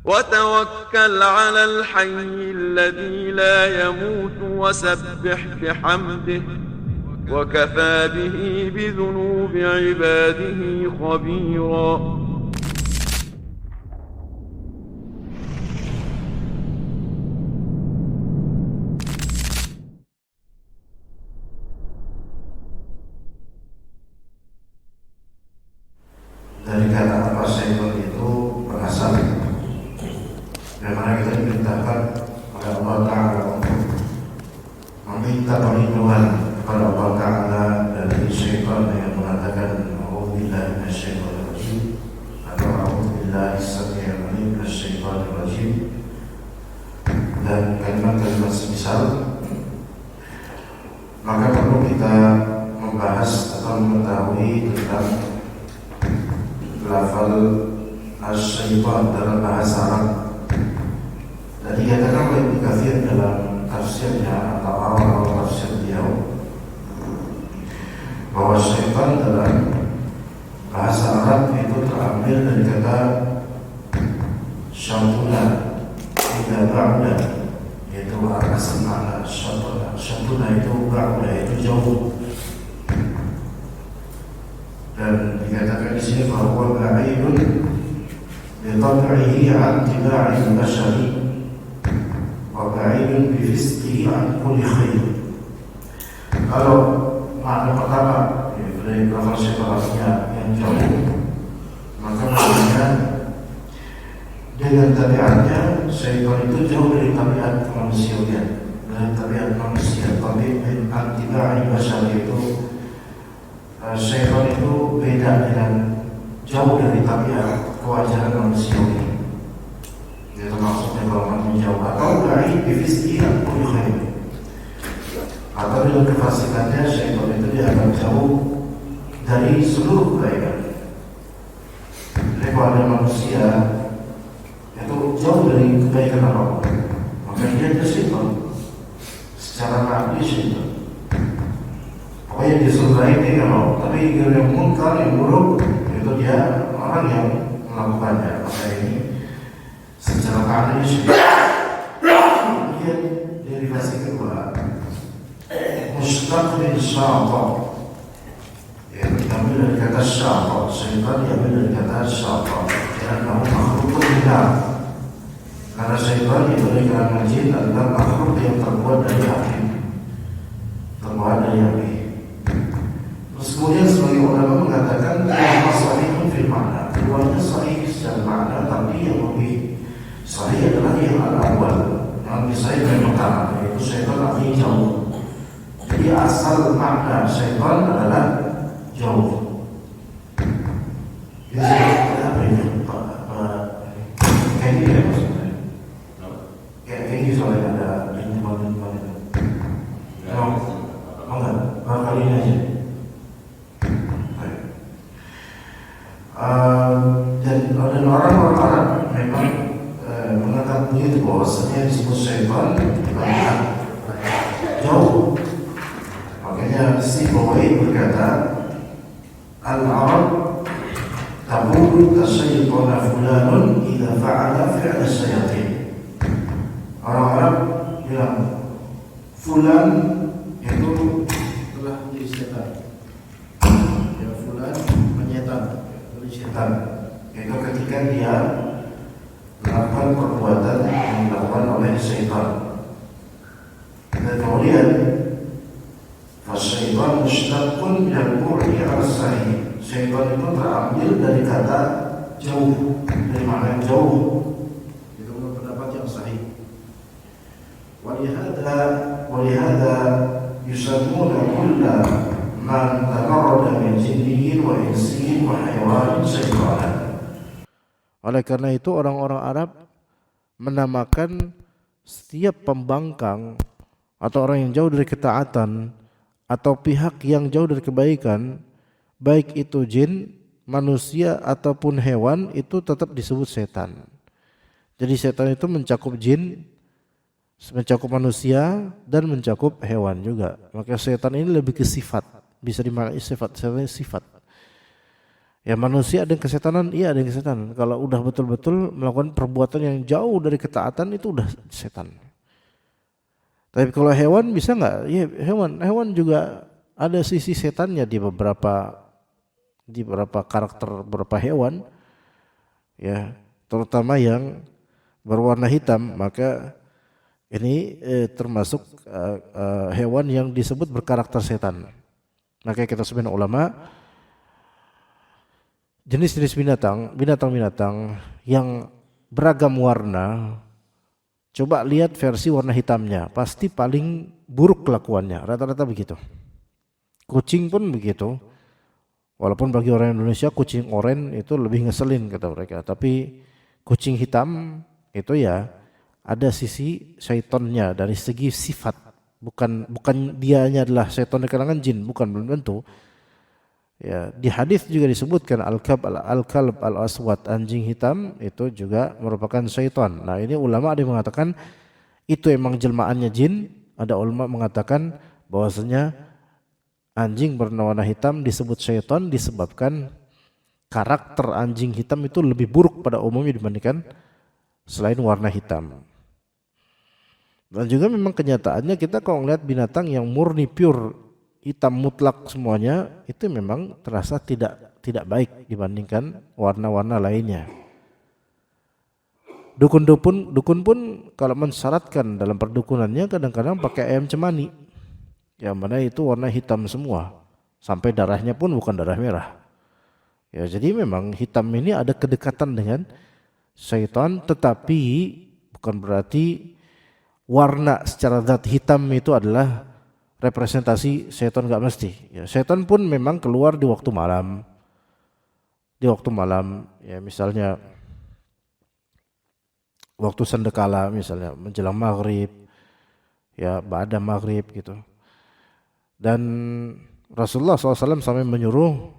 وتوكل على الحي الذي لا يموت وسبح بحمده وكفى به بذنوب عباده خبيرا. Dari kata apa syaitan itu berasal dari mana kita diperintahkan oleh Allah Ta'ala untuk meminta perlindungan kepada Allah Ta'ala dari syaitan yang mengatakan a'udzubillahi minasyaitonir rajim atau a'udzubillahi as-sami'il 'alim minasyaitonir rajim dan kalimat-kalimat semisal. Maka perlu kita membahas atau mengetahui tentang lafal as-syaitan dalam bahasa Arab. Dan dikatakan oleh Ibnu Katsir dalam tafsirnya atau awal tafsir beliau bahwa syaitan dalam bahasa Arab itu terambil dari kata syatuna tidak ba'da, yaitu asal makna syatuna itu ba'da, itu jauh. Dan dikatakan di sini bahwa ba'idun bi tab'ihi 'an tiba'il bashari wa ba'idun bi fisqihi 'an kulli khair. Kalau makna pertama dari lafaz syaitannya yang jauh, maka maksudnya dengan tabiatnya syaitan itu jauh dari tabiat manusia, dari tabiat manusia. Tapi an-tiba'il bashari itu syaitan itu beda dengan jauh dari tabiat kewajaran manusia ini. Itu maksudnya kalau manusia jauh atau dari bifisqi kulli khair, atau dengan kefasikannya syaitan itu dianggap jauh dari seluruh kebaikan. Jadi kalau ada manusia itu jauh dari kebaikan apapun, maka dia itu syaitan secara makna syaitan. Pokoknya di surga ini kalau tapi yang munkar, yang buruk itu dia orang yang melakukannya. Maka ini secara makna kemudian derivasi kedua mustaq min syaitan, yaitu diambil dari kata syaitan. Syaitan diambil dari kata syaitan karena makhluk benar. Karena syaitan itu dari kalangan jin adalah makhluk yang terbuat dari api, terbuat dari api. Kemudian sebagai ulama mengatakan bahwa sahihun fil makna, keduanya sahih secara makna, tapi yang lebih sahih adalah yang awal, yang lebih sahih dari pertama, yaitu syaitan artinya jauh. Jadi asal makna syaitan adalah jauh. Jadi apa ini? Kayak gini ya maksudnya? Kayak gini soalnya ada lingkungan itu. Enggak, kali ini aja. Dan orang-orang Arab memang mengatakan begitu bahwasanya disebut syaitan karena jauh. Makanya Sibawayh berkata, Al-Arab taqulu tasyaitana fulanun idza fa'ala fi'la syayatin. Orang Arab bilang fulan itu telah menjadi setan. Ya fulan menyetan. Setan itu ketika dia melakukan perbuatan yang dilakukan oleh syaitan. Dan kemudian fasyaitan mushtaqun minal bu'di 'ala sahih. Syaitan itu terambil dari kata jauh, dari makna jauh. Itu menurut pendapat yang sahih. Walihada yusammuna kulla man tamarrada min jinniyin wa insiyin wa hayawanin syaitanan. Oleh karena itu orang-orang Arab menamakan setiap pembangkang atau orang yang jauh dari ketaatan atau pihak yang jauh dari kebaikan, baik itu jin, manusia ataupun hewan, itu tetap disebut setan. Jadi setan itu mencakup jin, mencakup manusia, dan mencakup hewan juga. Maka setan ini lebih ke sifat, bisa dimaknai sifat, sifat. Ya manusia ada yang kesetanan, iya ada yang kesetanan. Kalau udah betul-betul melakukan perbuatan yang jauh dari ketaatan itu udah setan. Tapi kalau hewan bisa nggak? Ya hewan juga ada sisi setannya di beberapa karakter beberapa hewan. Ya terutama yang berwarna hitam, maka ini termasuk hewan yang disebut berkarakter setan. Maka kita sebenarnya ulama jenis-jenis binatang yang beragam warna, coba lihat versi warna hitamnya, pasti paling buruk kelakuannya, rata-rata begitu. Kucing pun begitu, walaupun bagi orang Indonesia kucing oranye itu lebih ngeselin kata mereka, tapi kucing hitam itu ya ada sisi syaitonnya dari segi sifat, bukan dianya adalah syaiton dari kalangan jin, bukan, belum tentu. Ya, di hadis juga disebutkan al-kalb al-aswad, anjing hitam itu juga merupakan syaitan. Nah, ini ulama ada yang mengatakan itu emang jelmaannya jin, ada ulama mengatakan bahwasanya anjing berwarna hitam disebut syaitan disebabkan karakter anjing hitam itu lebih buruk pada umumnya dibandingkan selain warna hitam. Dan juga memang kenyataannya kita kalau melihat binatang yang murni pure hitam mutlak semuanya itu memang terasa tidak baik dibandingkan warna-warna lainnya. Dukun pun kalau mensyaratkan dalam perdukunannya kadang-kadang pakai ayam cemani, yang mana itu warna hitam semua, sampai darahnya pun bukan darah merah. Ya, jadi memang hitam ini ada kedekatan dengan syaitan, tetapi bukan berarti warna secara zat hitam itu adalah representasi setan, nggak mesti. Ya, setan pun memang keluar di waktu malam. Di waktu malam, ya misalnya waktu sandekala, misalnya menjelang maghrib, ya ba'da maghrib gitu. Dan Rasulullah SAW sampai menyuruh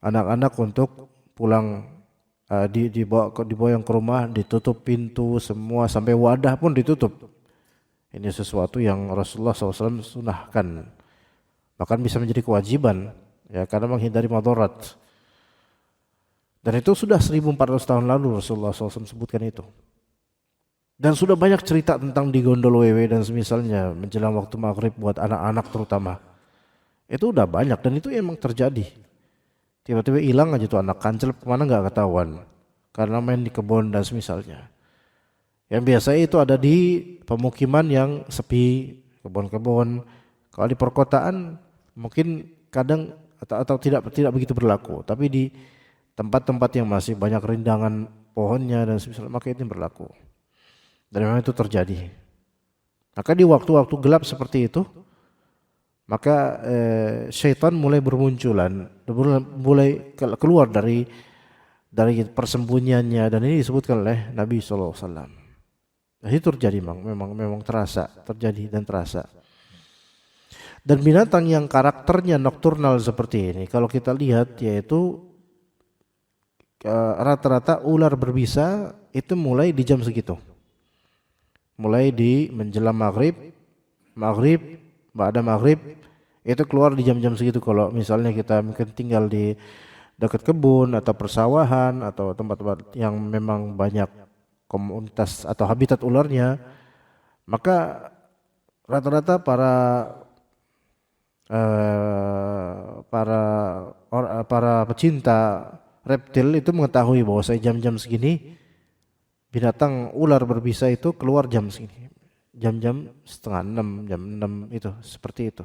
anak-anak untuk pulang, dibawa yang ke rumah, ditutup pintu semua sampai wadah pun ditutup. Ini sesuatu yang Rasulullah SAW sunahkan, bahkan bisa menjadi kewajiban, ya karena menghindari madarat. Dan itu sudah 1400 tahun lalu Rasulullah SAW sebutkan itu. Dan sudah banyak cerita tentang digondol wewe dan semisalnya menjelang waktu maghrib buat anak-anak terutama. Itu udah banyak dan itu emang terjadi. Tiba-tiba hilang aja tuh anak, kancel kemana nggak ketahuan karena main di kebun dan semisalnya. Yang biasanya itu ada di pemukiman yang sepi, kebun-kebun. Kalau di perkotaan mungkin kadang atau tidak begitu berlaku, tapi di tempat-tempat yang masih banyak rindangan pohonnya dan sebagainya, maka itu berlaku. Dan memang itu terjadi. Maka di waktu-waktu gelap seperti itu, maka syaitan mulai bermunculan, mulai keluar dari persembunyiannya, dan ini disebutkan oleh Nabi SAW. Nah, itu terjadi memang terjadi dan terasa. Dan binatang yang karakternya nokturnal seperti ini, kalau kita lihat yaitu rata-rata ular berbisa itu mulai di jam segitu. Mulai di menjelang maghrib, ba'da maghrib itu keluar di jam-jam segitu. Kalau misalnya kita mungkin tinggal di dekat kebun atau persawahan atau tempat-tempat yang memang banyak komunitas atau habitat ularnya, maka rata-rata para pecinta reptil itu mengetahui bahwa saya jam-jam segini binatang ular berbisa itu keluar jam segini, jam-jam 5:30, jam 6 itu seperti itu.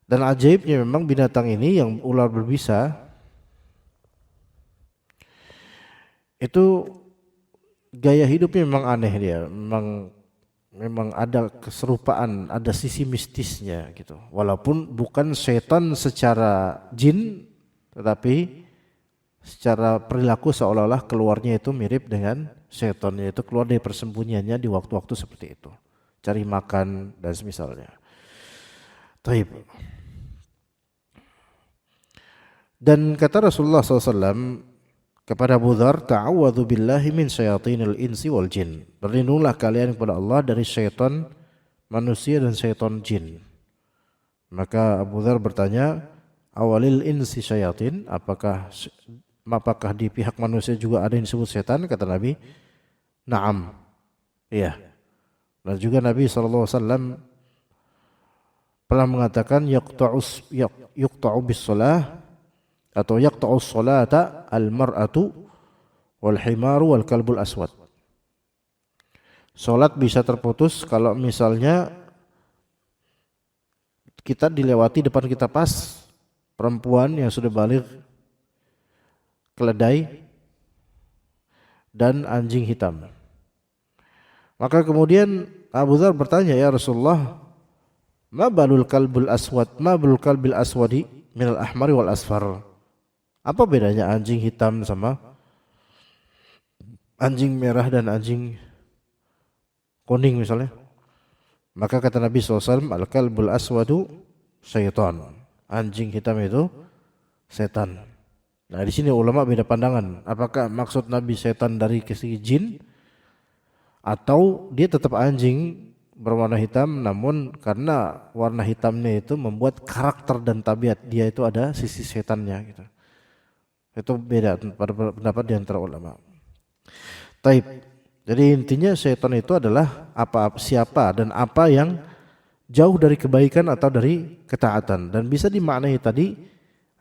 Dan ajaibnya memang binatang ini yang ular berbisa itu gaya hidupnya memang aneh, dia memang ada keserupaan, ada sisi mistisnya gitu. Walaupun bukan setan secara jin, tetapi secara perilaku seolah-olah keluarnya itu mirip dengan setan, yaitu keluar dari persembunyiannya di waktu-waktu seperti itu, cari makan dan semisalnya. Taib. Dan kata Rasulullah SAW kepada Abu Dzar, ta'awwadzu billahi min syayatinil insi wal jin. Berlindunglah kalian kepada Allah dari syaitan manusia dan syaitan jin. Maka Abu Dzar bertanya, awalil insi syayatin, apakah di pihak manusia juga ada yang disebut setan? Kata Nabi, na'am, iya. Dan juga Nabi SAW pernah mengatakan yuqta'u bis shalah atau yaqta'u sholata al-mar'atu wal himaru wal kalbul aswad. Salat bisa terputus kalau misalnya kita dilewati depan kita pas perempuan yang sudah balik, keledai dan anjing hitam. Maka kemudian Abu Dzar bertanya, ya Rasulullah, ma balul kalbil aswadi minal ahmari wal asfar. Apa bedanya anjing hitam sama anjing merah dan anjing kuning misalnya? Maka kata Nabi SAW, al-kalbul aswadu syaitan. Anjing hitam itu setan. Nah di sini ulama beda pandangan. Apakah maksud Nabi setan dari segi jin, atau dia tetap anjing berwarna hitam, namun karena warna hitamnya itu membuat karakter dan tabiat dia itu ada sisi setannya gitu. Itu beda pada pendapat di antara ulama. Taib. Jadi intinya setan itu adalah siapa dan apa yang jauh dari kebaikan atau dari ketaatan, dan bisa dimaknai tadi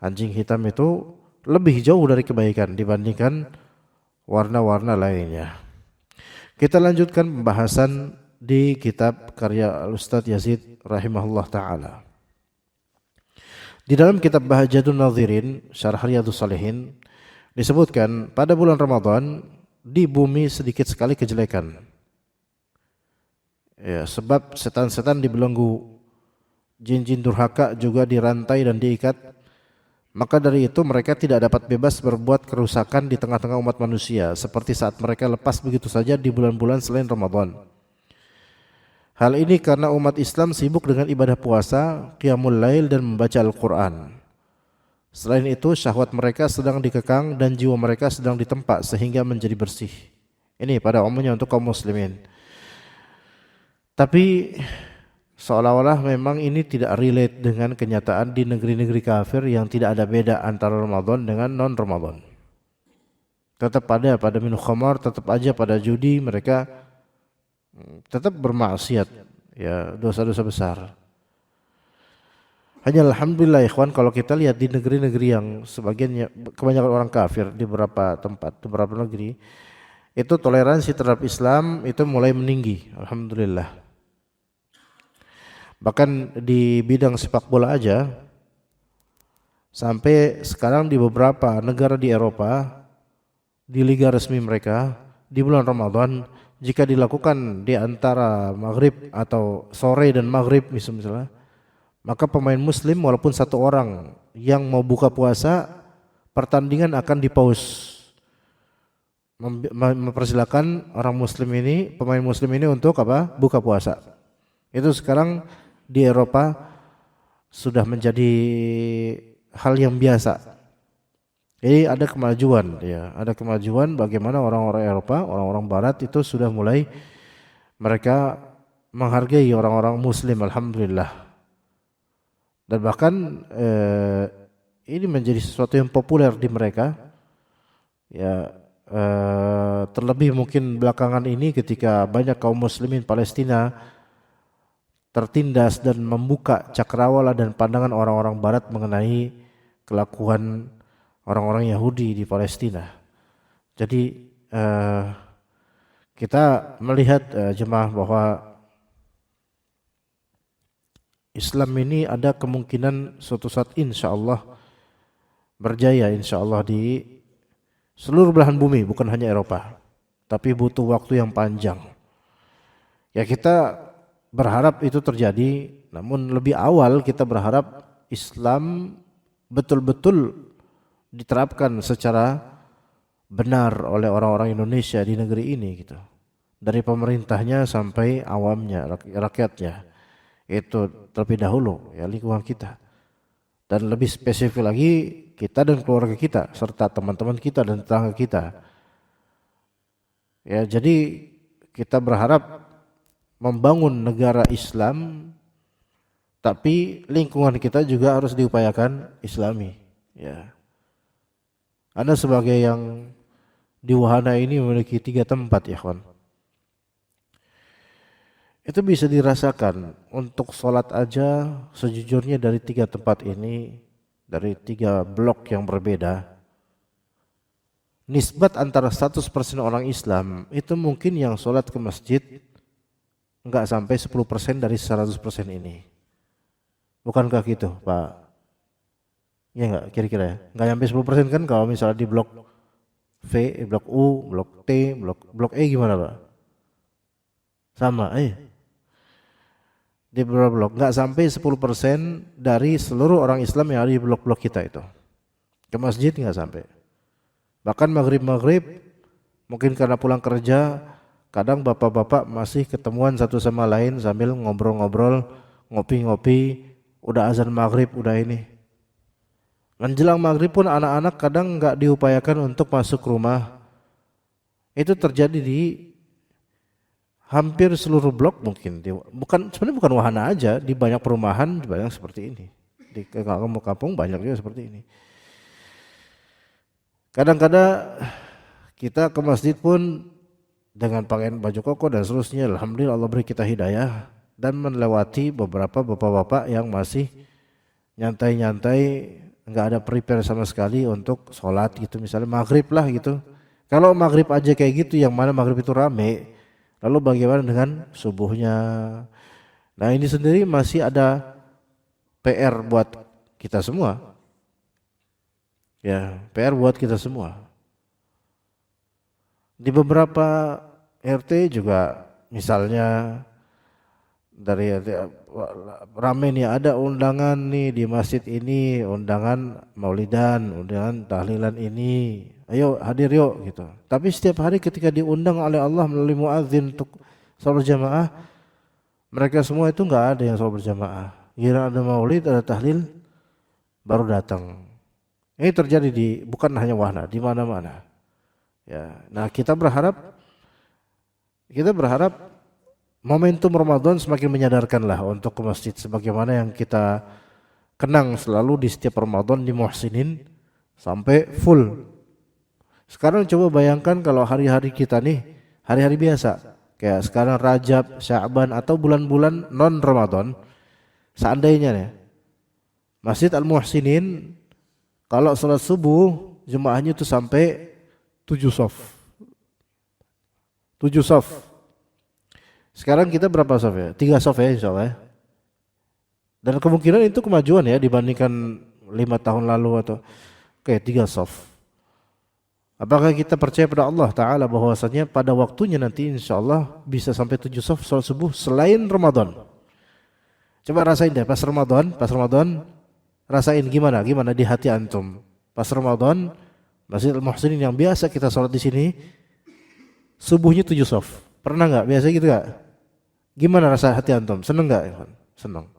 anjing hitam itu lebih jauh dari kebaikan dibandingkan warna-warna lainnya. Kita lanjutkan pembahasan di kitab karya Al-Ustadz Yazid rahimahullah ta'ala. Di dalam kitab Bahjatun Nadhirin Syarah Riyadhus Shalihin disebutkan pada bulan Ramadan di bumi sedikit sekali kejelekan. Ya, sebab setan-setan dibelenggu, jin-jin durhaka juga dirantai dan diikat. Maka dari itu mereka tidak dapat bebas berbuat kerusakan di tengah-tengah umat manusia seperti saat mereka lepas begitu saja di bulan-bulan selain Ramadan. Hal ini karena umat Islam sibuk dengan ibadah puasa, qiyamul lail dan membaca Al-Quran. Selain itu syahwat mereka sedang dikekang dan jiwa mereka sedang ditempa sehingga menjadi bersih. Ini pada umumnya untuk kaum muslimin. Tapi seolah-olah memang ini tidak relate dengan kenyataan di negeri-negeri kafir yang tidak ada beda antara Ramadan dengan non-Ramadan. Tetap ada pada minum khamar, tetap aja pada judi, mereka tetap bermaksiat, ya, dosa-dosa besar. Hanya alhamdulillah ikhwan, kalau kita lihat di negeri-negeri yang sebagiannya kebanyakan orang kafir di beberapa tempat, di beberapa negeri, itu toleransi terhadap Islam itu mulai meninggi, alhamdulillah. Bahkan di bidang sepak bola aja, sampai sekarang di beberapa negara di Eropa, di liga resmi mereka, di bulan Ramadan, jika dilakukan di antara maghrib atau sore dan maghrib misalnya, maka pemain muslim walaupun satu orang yang mau buka puasa, pertandingan akan di-pause. Mempersilakan orang muslim ini, pemain muslim ini untuk apa? Buka puasa. Itu sekarang di Eropa sudah menjadi hal yang biasa. Jadi ada kemajuan, ya, ada kemajuan bagaimana orang-orang Eropa, orang-orang Barat itu sudah mulai mereka menghargai orang-orang Muslim, alhamdulillah. Dan bahkan ini menjadi sesuatu yang populer di mereka, ya, terlebih mungkin belakangan ini ketika banyak kaum Muslimin Palestina tertindas dan membuka cakrawala dan pandangan orang-orang Barat mengenai kelakuan orang-orang Yahudi di Palestina. Jadi kita melihat jemaah bahwa Islam ini ada kemungkinan suatu saat insya Allah berjaya, insya Allah di seluruh belahan bumi, bukan hanya Eropa, tapi butuh waktu yang panjang. Ya, kita berharap itu terjadi, namun lebih awal kita berharap Islam betul-betul diterapkan secara benar oleh orang-orang Indonesia di negeri ini gitu. Dari pemerintahnya sampai awamnya, rakyatnya. Itu terlebih dahulu, ya, lingkungan kita. Dan lebih spesifik lagi kita dan keluarga kita serta teman-teman kita dan tetangga kita. Ya, jadi kita berharap membangun negara Islam Tapi lingkungan kita juga harus diupayakan islami. Ya. Anda sebagai yang di wahana ini memiliki 3 tempat ya kawan. Itu bisa dirasakan untuk sholat aja sejujurnya dari 3 tempat ini, dari 3 blok yang berbeda. Nisbat antara 100% orang Islam itu mungkin yang sholat ke masjid enggak sampai 10% dari 100% ini. Bukankah gitu Pak? Ya enggak kira-kira ya? Enggak sampai 10% kan kalau misalnya di blok V, blok U, blok T, blok E gimana Pak? Sama di beberapa blok, nggak sampai 10% dari seluruh orang Islam yang ada di blok-blok kita itu. Ke masjid nggak sampai. Bahkan maghrib mungkin karena pulang kerja, kadang bapak-bapak masih ketemuan satu sama lain sambil ngobrol-ngobrol, ngopi-ngopi, udah azan maghrib, udah ini. Menjelang maghrib pun anak-anak kadang nggak diupayakan untuk masuk rumah. Itu terjadi di hampir seluruh blok mungkin, sebenarnya bukan wahana aja, di banyak perumahan banyak seperti ini, di kampung banyak juga seperti ini. Kadang-kadang kita ke masjid pun dengan pakaian baju koko dan seterusnya, alhamdulillah Allah beri kita hidayah, dan melewati beberapa bapak-bapak yang masih nyantai-nyantai, nggak ada prepare sama sekali untuk sholat gitu, misalnya maghrib lah gitu. Kalau maghrib aja kayak gitu, yang mana maghrib itu rame, lalu bagaimana dengan subuhnya? Nah ini sendiri masih ada PR buat kita semua. Ya, PR buat kita semua. Di beberapa RT juga misalnya dari rame nih, ada undangan nih di masjid ini, undangan maulidan, undangan tahlilan ini. Ayo hadir yuk gitu. Tapi setiap hari ketika diundang oleh Allah melalui muadzin untuk salat berjamaah, mereka semua itu enggak ada yang salat berjamaah. Giliran ada maulid, ada tahlil, baru datang. Ini terjadi bukan hanya wahana, di mana-mana. Ya, nah kita berharap momentum Ramadan semakin menyadarkanlah untuk ke masjid, sebagaimana yang kita kenang selalu di setiap Ramadan di Muhsinin sampai full. Sekarang coba bayangkan kalau hari-hari kita nih, hari-hari biasa, kayak sekarang Rajab, Sya'ban atau bulan-bulan non Ramadan, seandainya nih Masjid Al-Muhsinin kalau salat subuh jemaahnya itu sampai 7 shaf. 7 shaf. Sekarang kita berapa shaf ya? 3 shaf ya insyaallah ya. Dan kemungkinan itu kemajuan ya dibandingkan 5 tahun lalu atau kayak 3 shaf. Apakah kita percaya pada Allah Ta'ala bahwasanya pada waktunya nanti insyaallah bisa sampai 7 shaf salat subuh selain Ramadan? Coba rasain deh pas Ramadan rasain gimana di hati antum. Pas Ramadan Masjid Al-Muhsinin yang biasa kita salat di sini subuhnya 7 shaf. Pernah enggak biasa gitu enggak? Gimana rasa hati antum? Seneng enggak? Seneng.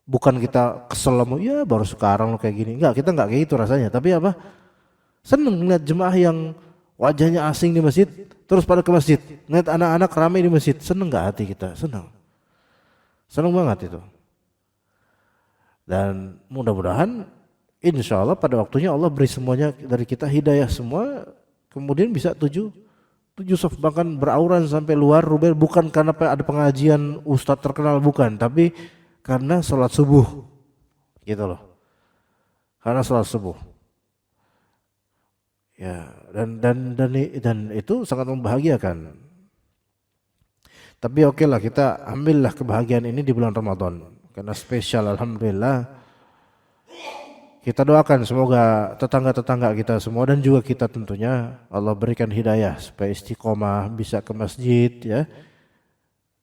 Bukan kita kesel ya baru sekarang lo kayak gini. Enggak, kita enggak kayak gitu rasanya. Tapi apa? Seneng ngeliat jemaah yang wajahnya asing di masjid, terus pada ke masjid. Ngeliat anak-anak ramai di masjid, seneng gak hati kita? Seneng. Seneng banget itu. Dan mudah-mudahan insya Allah pada waktunya Allah beri semuanya dari kita hidayah semua, kemudian bisa 7 shaf, bahkan berauran sampai luar Ruber, bukan karena ada pengajian ustadz terkenal, bukan, tapi karena sholat subuh gitu loh, karena sholat subuh. Ya, dan itu sangat membahagiakan. Tapi oke lah, kita ambillah kebahagiaan ini di bulan Ramadan karena spesial, alhamdulillah. Kita doakan semoga tetangga-tetangga kita semua dan juga kita tentunya Allah berikan hidayah supaya istiqomah, bisa ke masjid ya.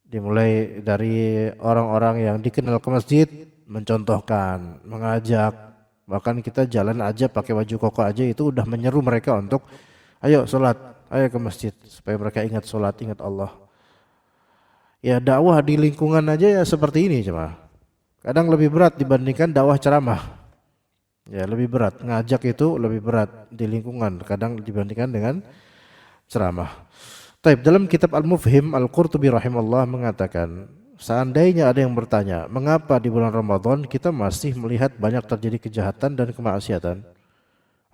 Dimulai dari orang-orang yang dikenal ke masjid, mencontohkan, mengajak. Bahkan kita jalan aja pakai baju koko aja itu udah menyeru mereka untuk ayo sholat, ayo ke masjid supaya mereka ingat sholat, ingat Allah. Ya dakwah di lingkungan aja ya seperti ini cuma. Kadang lebih berat dibandingkan dakwah ceramah. Ya lebih berat, ngajak itu lebih berat di lingkungan kadang dibandingkan dengan ceramah. Taib, dalam kitab Al-Mufhim Al-Qurtubi rahimahullah mengatakan seandainya ada yang bertanya, mengapa di bulan Ramadan kita masih melihat banyak terjadi kejahatan dan kemaksiatan?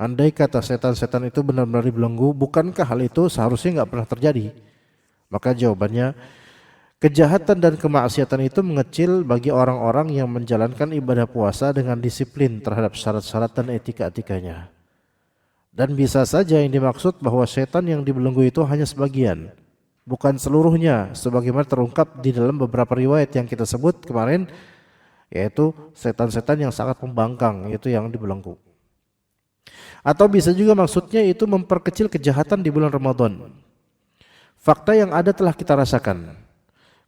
Andai kata setan-setan itu benar-benar dibelenggu, bukankah hal itu seharusnya nggak pernah terjadi? Maka jawabannya, kejahatan dan kemaksiatan itu mengecil bagi orang-orang yang menjalankan ibadah puasa dengan disiplin terhadap syarat-syarat dan etika-etikanya. Dan bisa saja yang dimaksud bahwa setan yang dibelenggu itu hanya sebagian, bukan seluruhnya, sebagaimana terungkap di dalam beberapa riwayat yang kita sebut kemarin, yaitu setan-setan yang sangat pembangkang, yaitu yang dibelenggu. Atau bisa juga maksudnya itu memperkecil kejahatan di bulan Ramadan. Fakta yang ada telah kita rasakan.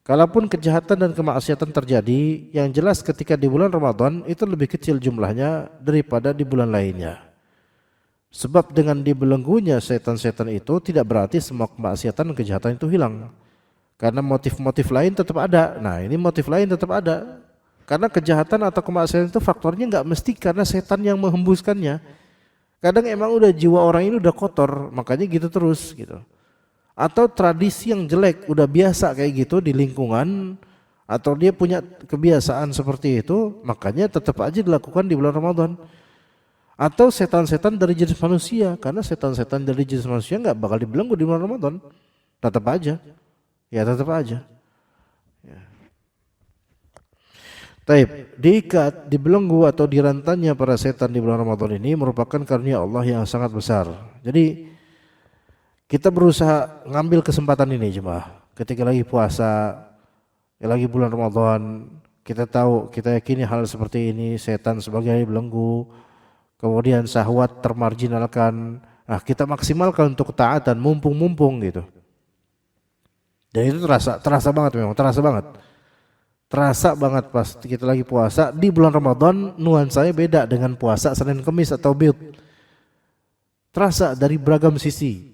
Kalaupun kejahatan dan kemaksiatan terjadi, yang jelas ketika di bulan Ramadan itu lebih kecil jumlahnya daripada di bulan lainnya. Sebab dengan dibelenggunya setan-setan itu tidak berarti semua kemaksiatan dan kejahatan itu hilang. Karena motif-motif lain tetap ada. Nah, ini motif lain tetap ada. Karena kejahatan atau kemaksiatan itu faktornya nggak mesti karena setan yang menghembuskannya. Kadang emang udah jiwa orang ini udah kotor, makanya gitu terus gitu. Atau tradisi yang jelek, udah biasa kayak gitu di lingkungan, atau dia punya kebiasaan seperti itu, makanya tetap aja dilakukan di bulan Ramadan. Atau setan-setan dari jenis manusia, karena setan-setan dari jenis manusia nggak bakal dibelenggu di bulan Ramadan, tetap aja, ya tetap aja. Ya. Taib, diikat, dibelenggu atau dirantannya para setan di bulan Ramadan ini merupakan karunia Allah yang sangat besar. Jadi kita berusaha ngambil kesempatan ini jemaah. Ketika lagi puasa, lagi bulan Ramadan, kita tahu, kita yakini hal seperti ini, setan sebagai belenggu, kemudian syahwat termarginalkan. Nah, kita maksimalkan untuk ketaatan, mumpung-mumpung gitu. Dan itu terasa banget memang, terasa banget. Terasa banget pas kita lagi puasa di bulan Ramadan, nuansanya beda dengan puasa Senin Kemis atau Bid. Terasa dari beragam sisi.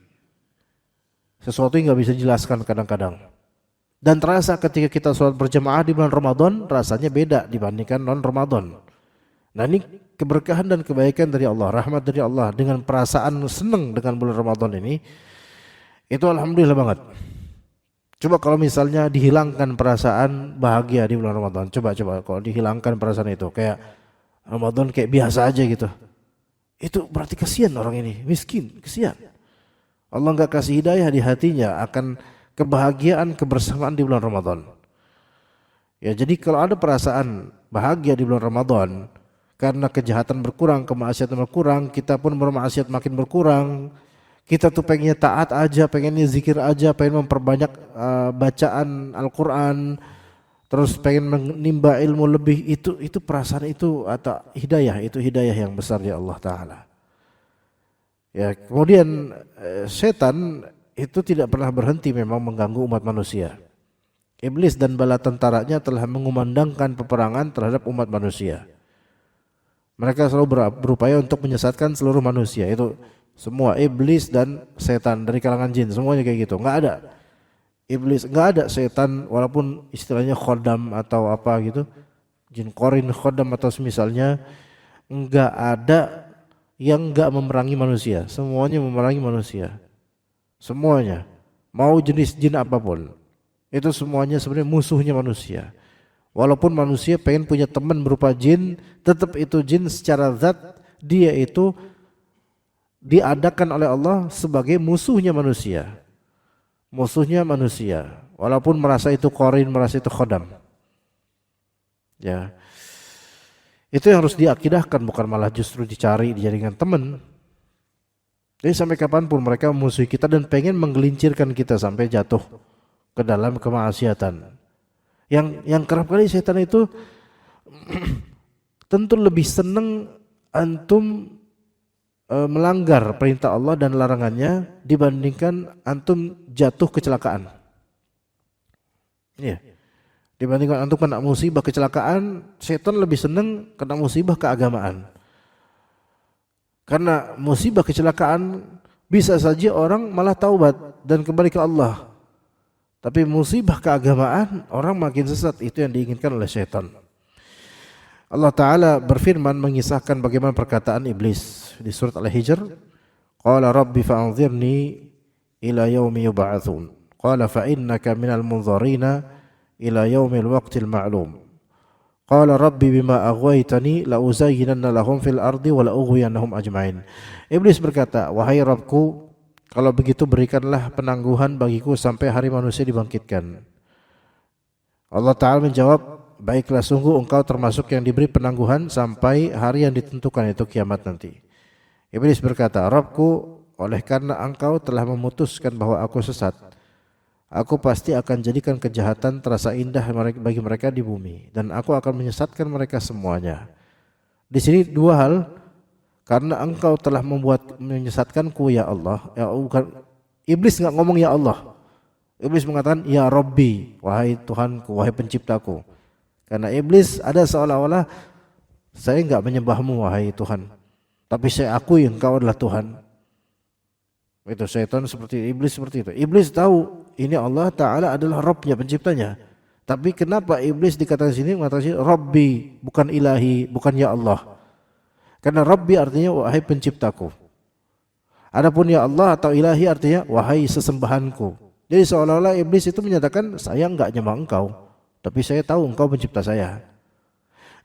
Sesuatu yang nggak bisa dijelaskan kadang-kadang. Dan terasa ketika kita sholat berjamaah di bulan Ramadan, rasanya beda dibandingkan non Ramadan. Nah, ini keberkahan dan kebaikan dari Allah, rahmat dari Allah dengan perasaan senang dengan bulan Ramadan ini, itu alhamdulillah banget. Coba kalau misalnya dihilangkan perasaan bahagia di bulan Ramadan, coba kalau dihilangkan perasaan itu, kayak Ramadan kayak biasa aja gitu, itu berarti kasihan orang ini, miskin, kasihan. Allah nggak kasih hidayah di hatinya akan kebahagiaan kebersamaan di bulan Ramadan. Ya, jadi kalau ada perasaan bahagia di bulan Ramadan karena kejahatan berkurang, kemaksiatan berkurang, kita pun bermaksiat makin berkurang. Kita tuh pengennya taat aja, pengennya zikir aja, pengen memperbanyak bacaan Al-Quran, terus pengen menimba ilmu lebih, itu perasaan itu atau hidayah, itu hidayah yang besar ya Allah Ta'ala. Ya, kemudian setan itu tidak pernah berhenti memang mengganggu umat manusia. Iblis dan bala tentaranya telah mengumandangkan peperangan terhadap umat manusia. Mereka selalu berupaya untuk menyesatkan seluruh manusia, itu semua iblis dan setan dari kalangan jin, semuanya kayak gitu. Nggak ada iblis, nggak ada setan, walaupun istilahnya khodam atau apa gitu, jin korin khodam atau semisalnya, nggak ada yang nggak memerangi manusia. Semuanya memerangi manusia, semuanya, mau jenis jin apapun, itu semuanya sebenarnya musuhnya manusia. Walaupun manusia pengen punya teman berupa jin, tetap itu jin secara zat dia itu diadakan oleh Allah sebagai musuhnya manusia. Musuhnya manusia, walaupun merasa itu korin, merasa itu khodam. Ya, itu yang harus diakidahkan, bukan malah justru dicari, dijadikan teman. Jadi sampai kapanpun mereka memusuhi kita dan pengen menggelincirkan kita sampai jatuh ke dalam kemaksiatan. Yang kerap kali setan itu tentu lebih senang antum melanggar perintah Allah dan larangannya dibandingkan antum jatuh kecelakaan. Iya. Dibandingkan antum kena musibah kecelakaan, setan lebih senang kena musibah keagamaan. Karena musibah kecelakaan bisa saja orang malah taubat dan kembali ke Allah. Tapi musibah keagamaan orang makin sesat, itu yang diinginkan oleh setan. Allah Ta'ala berfirman mengisahkan bagaimana perkataan iblis di surat Al-Hijr. Qala rabbi fa'anzirni ila yaumi yub'atsun. Qala fa'innaka minal munzarina ila yaumil waqtil ma'lum. Qala rabbi bima aghwaytani la uzayyinanna lahum fil ardi wa la ughwiyannahum ajma'in. Iblis berkata, wahai Rabbku, kalau begitu berikanlah penangguhan bagiku sampai hari manusia dibangkitkan. Allah Ta'ala menjawab, baiklah, sungguh engkau termasuk yang diberi penangguhan sampai hari yang ditentukan, itu kiamat nanti. Iblis berkata, Rabbku, oleh karena engkau telah memutuskan bahwa aku sesat, aku pasti akan jadikan kejahatan terasa indah bagi mereka di bumi, dan aku akan menyesatkan mereka semuanya. Di sini dua hal, karena engkau telah menyesatkanku ya Allah. Ya, bukan, Iblis nggak ngomong ya Allah. Iblis mengatakan ya Rabbi, wahai Tuhanku, wahai penciptaku. Karena Iblis ada seolah-olah saya nggak menyembahmu wahai Tuhan, tapi saya akui engkau adalah Tuhan. Itu syaitan seperti Iblis seperti itu. Iblis tahu ini Allah Ta'ala adalah Rabbnya, penciptanya. Tapi kenapa Iblis dikatakan sini mengatakan Rabbi, bukan ilahi, bukan ya Allah. Karena Rabbi artinya wahai penciptaku. Adapun ya Allah atau ilahi artinya wahai sesembahanku. Jadi seolah-olah Iblis itu menyatakan saya enggak nyembah engkau, tapi saya tahu engkau pencipta saya.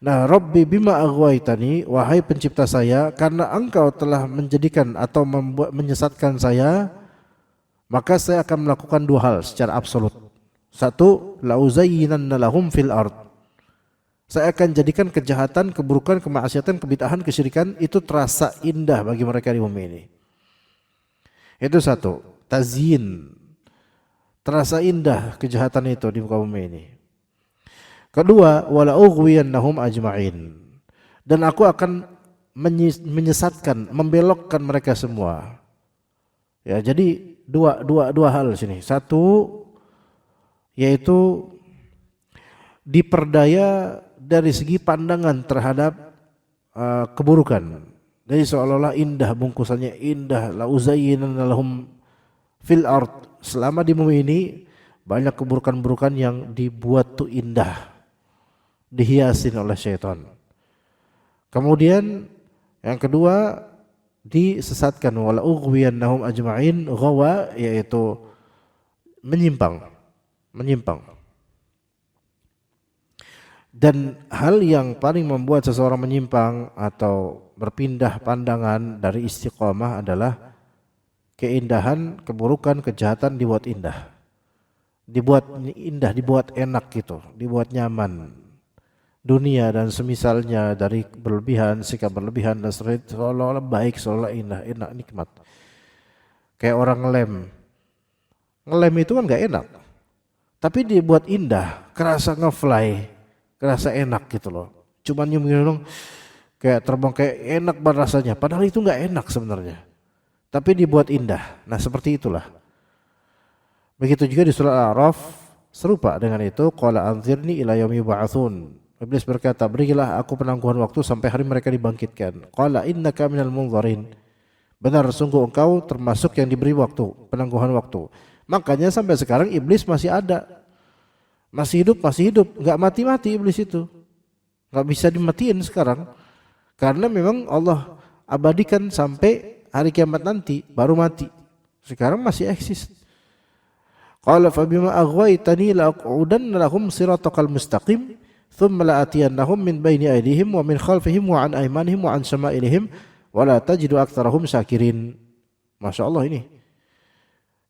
Nah, Rabbi bima aghwaytani, wahai pencipta saya, karena engkau telah menjadikan atau menyesatkan saya, maka saya akan melakukan dua hal secara absolut. Satu, la uzayyinanna lahum fil ard. Saya akan jadikan kejahatan, keburukan, kemaksiatan, kebid'ahan, kesyirikan itu terasa indah bagi mereka di bumi ini. Itu satu, tazyin. Terasa indah kejahatan itu di muka bumi ini. Kedua, wala ughwiyannahum ajma'in. Dan aku akan menyesatkan, membelokkan mereka semua. Ya, jadi dua hal sini. Satu, yaitu diperdaya dari segi pandangan terhadap keburukan. Jadi seolah-olah indah, bungkusannya indah. La uzayyinanna lahum fil ard. Selama di bumi ini banyak keburukan-keburukan yang dibuat tuh indah, dihiasin oleh syaitan. Kemudian yang kedua, disesatkan, wala ughwiyannahum ajma'in. Ghawa yaitu menyimpang. Dan hal yang paling membuat seseorang menyimpang atau berpindah pandangan dari istiqamah adalah keindahan, keburukan, kejahatan dibuat indah. Dibuat indah, dibuat enak gitu, dibuat nyaman. Dunia dan semisalnya dari berlebihan, sikap berlebihan dan seolah-olah baik, seolah indah, enak, nikmat. Kayak orang ngelem itu kan gak enak, tapi dibuat indah, kerasa ngefly, kerasa enak gitu loh. Cuman nyium kayak terbang, kayak enak banget rasanya, padahal itu gak enak sebenarnya, tapi dibuat indah. Nah seperti itulah. Begitu juga di surah Al-A'raf serupa dengan itu, qala anzirni ila yaumi yub'atsun. Iblis berkata, berilah aku penangguhan waktu sampai hari mereka dibangkitkan. Qala innaka minal munzarin. Benar, sungguh engkau termasuk yang diberi waktu, penangguhan waktu. Makanya sampai sekarang iblis masih ada. Masih hidup, enggak mati-mati iblis itu. Enggak bisa dimatiin sekarang. Karena memang Allah abadikan sampai hari kiamat nanti baru mati. Sekarang masih eksis. Qala fa bima aghwaytani la aqudanna lahum siratal mustaqim. ثم لآتينهم من بين أيديهم ومن خلفهم وعن أيمانهم وعن شمائلهم ولا تجد أكثرهم شاكرين. Masya Allah ini.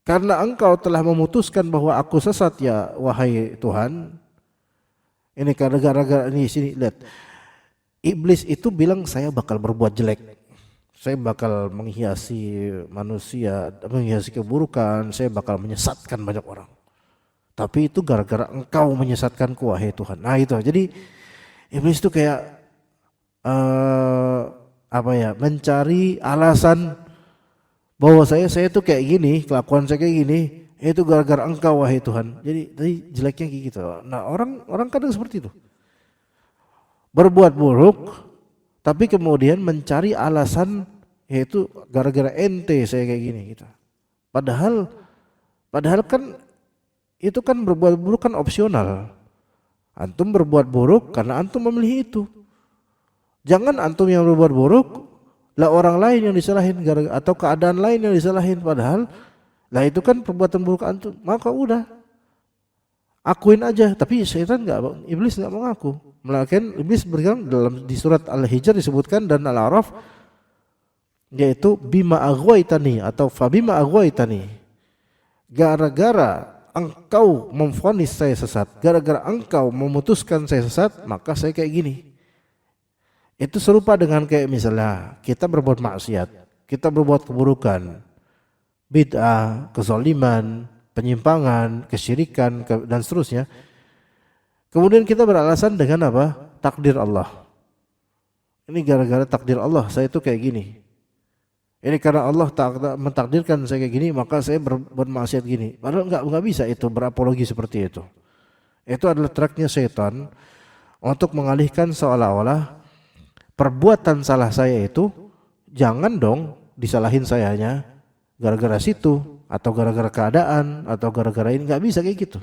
Karena engkau telah memutuskan bahwa aku sesat ya wahai Tuhan. Ini karena gara-gara ini sini lihat. Iblis itu bilang saya bakal berbuat jelek. Saya bakal menghiasi manusia, menghiasi keburukan, saya bakal menyesatkan banyak orang. Tapi itu gara-gara engkau menyesatkanku wahai Tuhan. Nah itu, jadi iblis itu kayak mencari alasan bahwa saya itu kayak gini, kelakuan saya kayak gini, itu gara-gara engkau wahai Tuhan. Jadi jeleknya kayak gitu. Nah orang kadang seperti itu, berbuat buruk, tapi kemudian mencari alasan yaitu gara-gara ente saya kayak gini gitu. Padahal kan itu kan berbuat buruk kan opsional. Antum berbuat buruk karena antum memilih itu. Jangan antum yang berbuat buruk, lah orang lain yang disalahin atau keadaan lain yang disalahin. Padahal lah itu kan perbuatan buruk antum. Maka udah, akuin aja, tapi setan iblis nggak mau ngaku. Melainkan iblis berkata dalam di surat Al-Hijr disebutkan dan Al-A'raf, yaitu bima aghwaytani atau fabima aghwaytani, gara-gara engkau memvonis saya sesat, gara-gara engkau memutuskan saya sesat, maka saya kayak gini. Itu serupa dengan kayak misalnya kita berbuat maksiat, kita berbuat keburukan, bid'ah, kezaliman, penyimpangan, kesyirikan dan seterusnya. Kemudian kita beralasan dengan apa? Takdir Allah. Ini gara-gara takdir Allah saya itu kayak gini. Ini karena Allah mentakdirkan saya kayak gini, maka saya berbuat maksiat gini. Padahal enggak bisa itu berapologi seperti itu. Itu adalah traknya setan untuk mengalihkan seolah-olah perbuatan salah saya itu jangan dong disalahin sayanya gara-gara situ atau gara-gara keadaan atau gara-gara ini, enggak bisa kayak gitu.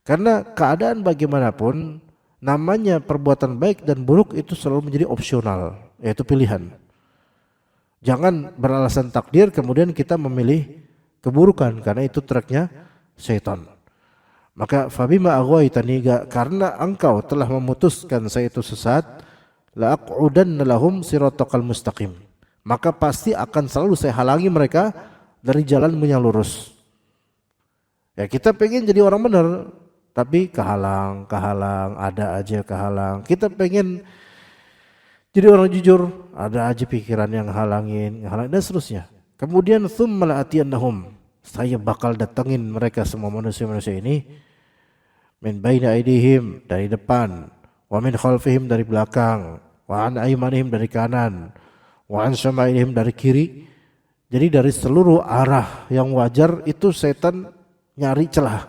Karena keadaan bagaimanapun namanya perbuatan baik dan buruk itu selalu menjadi opsional, yaitu pilihan. Jangan beralasan takdir kemudian kita memilih keburukan karena itu treknya setan. Maka fabima aghwaytani, karena engkau telah memutuskan saya itu sesat, la aqudanna lahum siratal mustaqim. Maka pasti akan selalu saya halangi mereka dari jalan yang lurus. Ya kita pengen jadi orang benar, tapi kehalang, ada aja kehalang. Kita pengen jadi orang jujur, ada aja pikiran yang halangin dan seterusnya. Kemudian tsumma la'atiyannahum, saya bakal datengin mereka semua manusia-manusia ini, min baina aidihim, dari depan, wa min khalfihim, dari belakang, wa an aymanihim, dari kanan, wa an syama'ilihim, dari kiri. Jadi dari seluruh arah yang wajar itu setan nyari celah.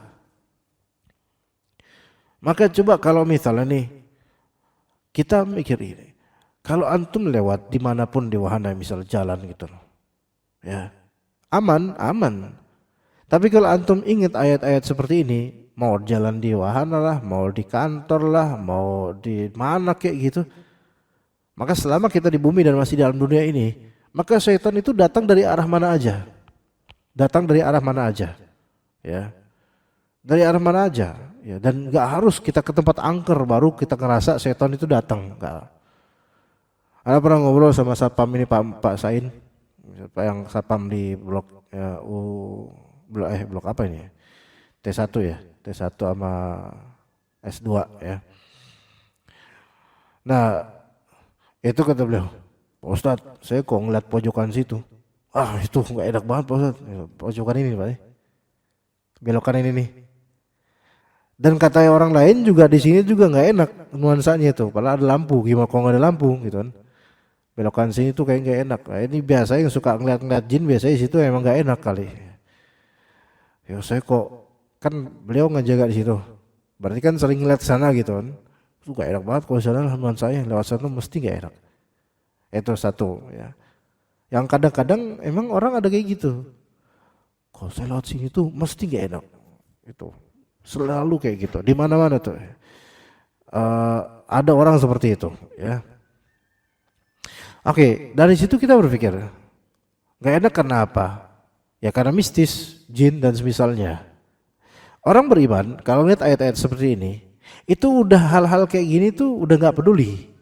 Maka coba kalau misalnya nih kita mikir ini, kalau antum lewat dimanapun di wahana misal jalan gitu, ya aman. Tapi kalau antum ingat ayat-ayat seperti ini, mau jalan di wahana lah, mau di kantor lah, mau di mana kayak gitu, maka selama kita di bumi dan masih dalam dunia ini, maka setan itu datang dari arah mana aja, ya, dari arah mana aja, ya, dan nggak harus kita ke tempat angker baru kita ngerasa setan itu datang, nggak. Ada pernah ngobrol sama satpam ini Pak Sain, Pak yang satpam di blok ya, blok apa ini? T1 ya, T1 sama S2 ya. Nah itu kata beliau, Pak Ustadz, saya kok ngeliat pojokan situ, itu nggak enak banget Pak Ustadz, pojokan ini Pak, belokan ini nih. Dan kata orang lain juga di sini juga nggak enak nuansanya itu, padahal ada lampu, gimana kalau nggak ada lampu gitu kan? Belokan sini tuh kayak nggak enak. Nah, ini biasa yang suka ngeliat jin biasanya situ emang nggak enak kali. Ya saya kok kan beliau ngejaga di situ, berarti kan sering ngeliat sana gitu kan? Itu nggak enak banget kalau sana nuansa saya lewat sana mesti nggak enak. Itu satu ya. Yang kadang-kadang emang orang ada kayak gitu. Kalau saya lewat sini tuh mesti nggak enak. Itu selalu kayak gitu. Di mana-mana tuh ada orang seperti itu ya. Oke, dari situ kita berpikir, gak enak karena apa? Ya karena mistis, jin dan semisalnya. Orang beriman kalau lihat ayat-ayat seperti ini, itu udah hal-hal kayak gini tuh udah gak peduli.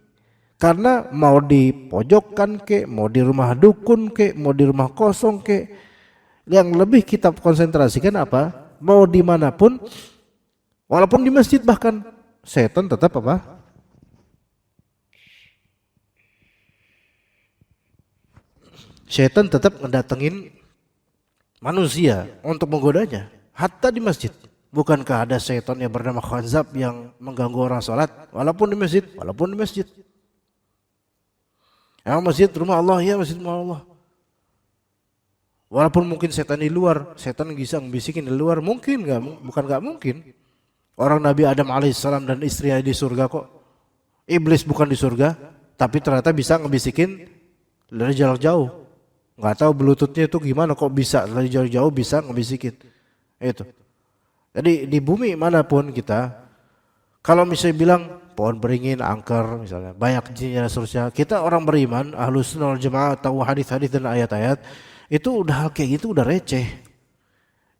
Karena mau di pojokan kek, mau di rumah dukun kek, mau di rumah kosong kek, yang lebih kita konsentrasikan apa? Mau dimanapun, walaupun di masjid bahkan, setan tetap apa? Setan tetap mendatengin manusia untuk menggodanya, hatta di masjid. Bukankah ada setan yang bernama Khanzab yang mengganggu orang sholat walaupun di masjid? Emang masjid rumah Allah, ya masjid rumah Allah. Walaupun mungkin setan di luar, setan bisa ngebisikin di luar, mungkin bukan nggak mungkin. Orang Nabi Adam alaihissalam dan istrinya di surga kok. Iblis bukan di surga, tapi ternyata bisa ngebisikin dari jarak jauh. Nggak tahu bluetoothnya itu gimana kok bisa dari jauh-jauh bisa ngebisikin itu. Jadi di bumi manapun kita, kalau misalnya bilang pohon beringin, angker misalnya, banyak jin dan seterusnya, kita orang beriman, ahlus sunnah wal jamaah, tahu hadis-hadis dan ayat-ayat, itu udah hal kayak gitu udah receh.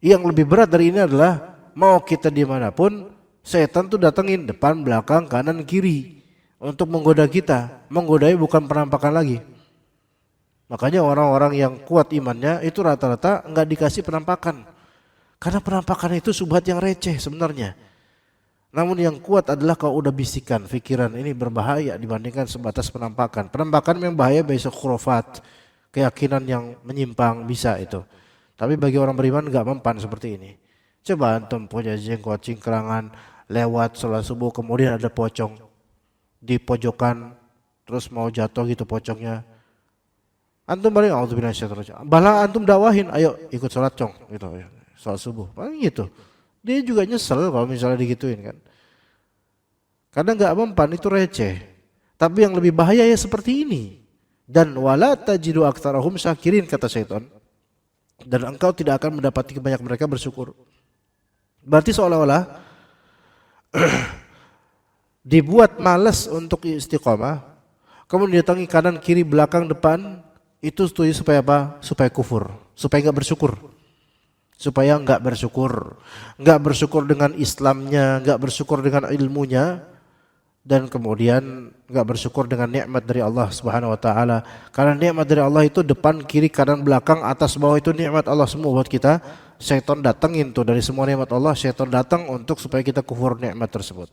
Yang lebih berat dari ini adalah Mau kita dimanapun, setan tuh datengin depan, belakang, kanan, kiri untuk menggoda kita. Menggodai bukan penampakan lagi. Makanya orang-orang yang kuat imannya itu rata-rata nggak dikasih penampakan. Karena penampakan itu subhat yang receh sebenarnya. Namun yang kuat adalah kalau udah bisikan, pikiran ini berbahaya dibandingkan sebatas penampakan. Penampakan yang bahaya besok khurafat, keyakinan yang menyimpang bisa itu. Tapi bagi orang beriman nggak mempan seperti ini. Coba antum punya jenggot cingkrangan, lewat sholat subuh kemudian ada pocong di pojokan, terus mau jatuh gitu pocongnya. Antum balik, auzubillahi minasyaitonir rajim. Bala antum dakwahin, ayo ikut sholat cong, gitu, sholat subuh, paling gitu. Dia juga nyesel kalau misalnya digituin kan. Karena nggak mempan itu receh. Tapi yang lebih bahaya ya seperti ini. Dan wala tajidu aktsarahum syakirin kata syaitan. Dan engkau tidak akan mendapati banyak mereka bersyukur. Berarti seolah-olah dibuat malas untuk istiqomah. Kemudian datangi kanan, kiri, belakang, depan. Itu tujuan supaya apa? Supaya kufur, supaya nggak bersyukur. Supaya nggak bersyukur dengan Islamnya, nggak bersyukur dengan ilmunya, dan kemudian nggak bersyukur dengan nikmat dari Allah Subhanahu Wa Taala. Karena nikmat dari Allah itu depan, kiri, kanan, belakang, atas, bawah itu nikmat Allah semua buat kita. Syaitan datangin tuh dari semua nikmat Allah, syaitan datang untuk supaya kita kufur nikmat tersebut.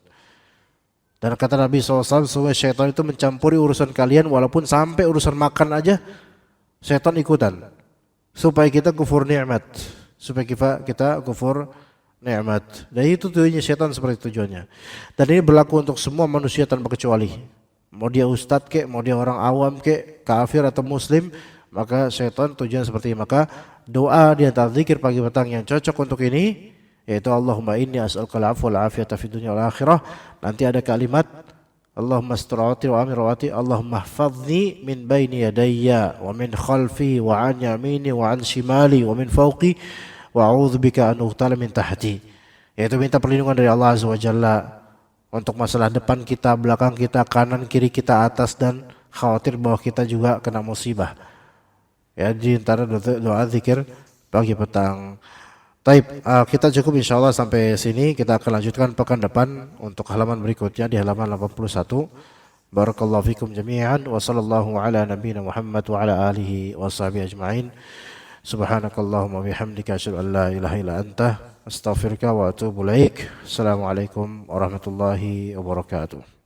Dan kata Nabi SAW, supaya syaitan itu mencampuri urusan kalian, walaupun sampai urusan makan aja, syaitan ikutan supaya kita kufur nikmat. Supaya kita kufur nikmat. Dan itu tujuannya syaitan, seperti tujuannya. Dan ini berlaku untuk semua manusia tanpa kecuali. Mau dia ustadz kek, mau dia orang awam kek, kafir atau muslim, maka syaitan tujuan seperti ini. Maka doa di antara zikir pagi petang yang cocok untuk ini yaitu Allahumma inni as'alukal afwa wal afiyata fid dunya wal akhirah. Nanti ada kalimat Allahumma asturati wa amirawati, Allahumma hafadzni min baini yadayya wa min khalfi wa an yamini wa an shimali wa min fawqi wa a'udzubika an ughtala min tahti. Yaitu minta perlindungan dari Allah Azza wa Jalla untuk masalah depan kita, belakang kita, kanan, kiri kita, atas, dan khawatir bahwa kita juga kena musibah. Ya, di antara doa zikir pagi petang. Taib, kita cukup insyaallah sampai sini. Kita akan lanjutkan pekan depan untuk halaman berikutnya di halaman 81. Barakallahu fikum jami'an wa sallallahu ala nabiyyina Muhammad wa ala alihi wa sahbihi ajma'in. Subhanakallahumma bihamdika asyhadu an la ilaha illa anta astaghfiruka wa atubu ilaik. Assalamualaikum warahmatullahi wabarakatuh.